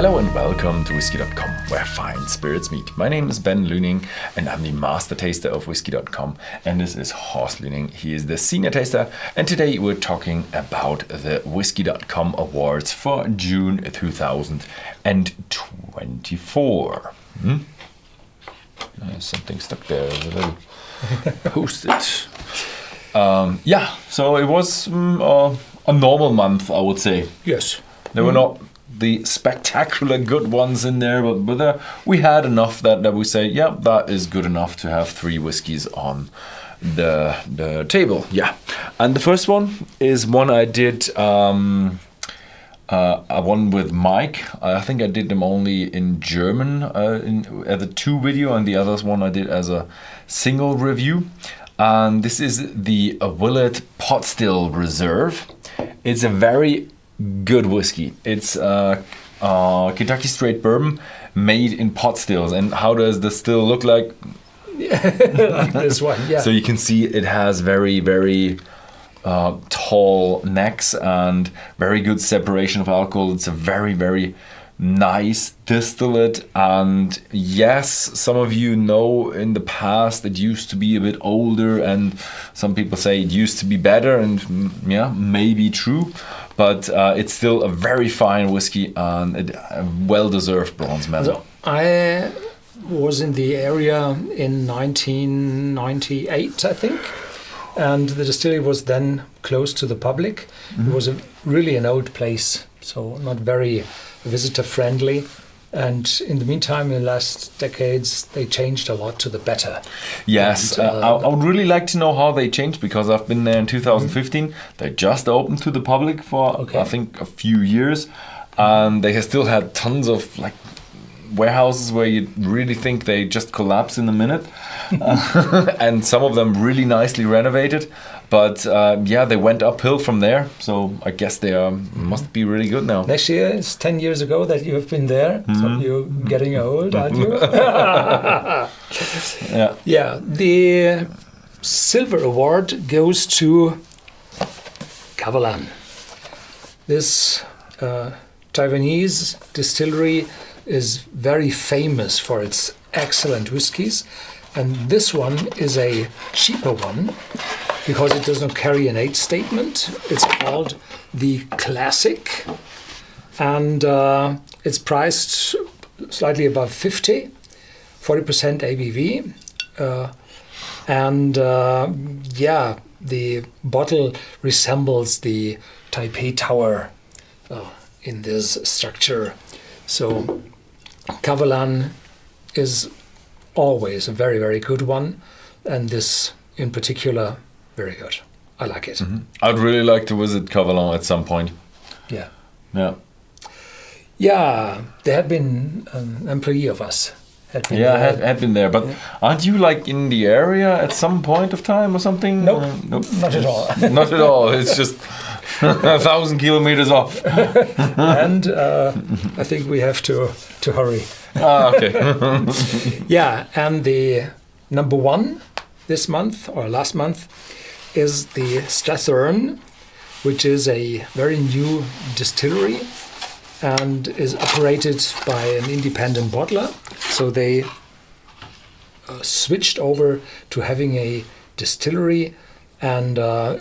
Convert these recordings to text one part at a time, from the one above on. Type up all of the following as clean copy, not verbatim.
Hello and welcome to Whisky.com, where fine spirits meet. My name is Ben Luening and I'm the master taster of Whisky.com, and this is Horst Luening. He is the senior taster, and today we're talking about the Whisky.com awards for June 2024. Something stuck there, a little post-it. So it was a normal month, I would say. Yes. There were not the spectacular good ones in there, but we had enough that we say, yeah, that is good enough to have 3 whiskies on the table. Yeah. And the first one is one I did, one with Mike. I think I did them only in German as a 2 video, and the other one I did as a single review. And this is the Willett Pot Still Reserve. It's a very good whiskey. It's Kentucky straight bourbon made in pot stills. And how does the still look like? Like this one, yeah. So you can see it has very, very tall necks and very good separation of alcohol. It's a very, very nice distillate, and yes, some of you know in the past it used to be a bit older, and some people say it used to be better, and yeah, maybe true, but it's still a very fine whiskey and a well-deserved bronze medal. So I was in the area in 1998, I think, and the distillery was then closed to the public. Mm-hmm. It was really an old place, so not very visitor friendly, and in the meantime, in the last decades, they changed a lot to the better. Yes, and, I would really like to know how they changed, because I've been there in 2015. Mm-hmm. They just opened to the public for I think a few years, and they have still had tons of like warehouses where you really think they just collapse in a minute, and some of them really nicely renovated. But they went uphill from there, so I guess they must be really good now. Next year, it's 10 years ago that you have been there, so you're getting old, aren't you? Yeah. Yeah, the silver award goes to Kavalan. This Taiwanese distillery is very famous for its excellent whiskies, and this one is a cheaper one because it does not carry an age statement. It's called the Classic, and it's priced slightly above 40% ABV, the bottle resembles the Taipei Tower in this structure. So Kavalan is always a very, very good one, and this in particular, very good. I like it. Mm-hmm. I'd really like to visit Kavalan at some point. Yeah. Yeah. Yeah, there had been an employee of us. Had been there, but aren't you like in the area at some point of time or something? Nope, nope. Not at all. Not at all. It's just 1,000 kilometers off. And I think we have to hurry. Okay. Yeah, and the number 1 this month or last month is the Strathern, which is a very new distillery and is operated by an independent bottler. So they switched over to having a distillery, and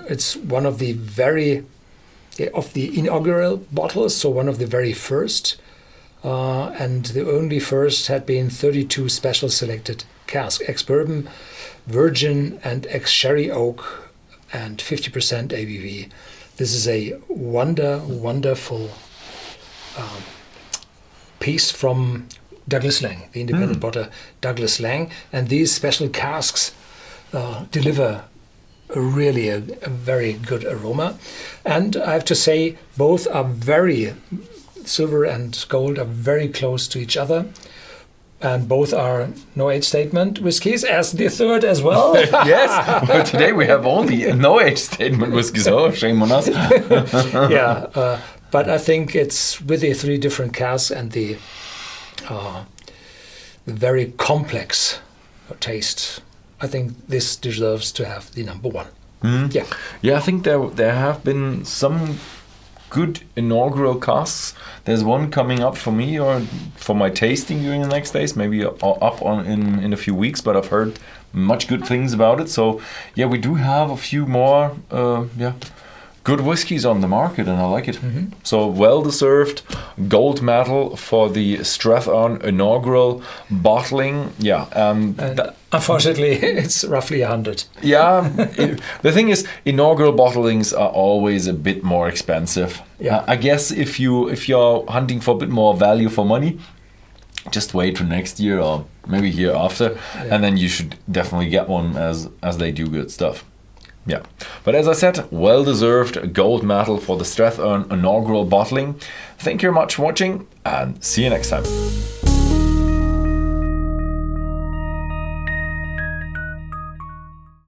it's one of the inaugural bottles, so one of the very first, and the only first had been 32 special selected casks, ex-bourbon, virgin and ex-sherry oak, and 50% ABV. This is a wonderful piece from Douglas Lang, the independent bottler Douglas Lang, and these special casks deliver a very good aroma. And I have to say, both are silver and gold are very close to each other, and both are no age statement whiskies, as the third as well. Yes, well, today we have only no age statement whiskies. Oh, shame on us. Yeah, but I think it's with the 3 different casks and the very complex taste, I think this deserves to have the number 1. Mm. Yeah, I think there have been some good inaugural casks. There's one coming up for me or for my tasting during the next days, maybe up on in a few weeks, but I've heard much good things about it. So yeah, we do have a few more good whiskies on the market, and I like it. So well-deserved gold medal for the Strathon inaugural bottling. Yeah, unfortunately, it's roughly 100. Yeah, the thing is, inaugural bottlings are always a bit more expensive. Yeah. I guess if you're hunting for a bit more value for money, just wait for next year or maybe year after, and then you should definitely get one as they do good stuff. Yeah, but as I said, well-deserved gold medal for the Strathon inaugural bottling. Thank you very much for watching, and see you next time.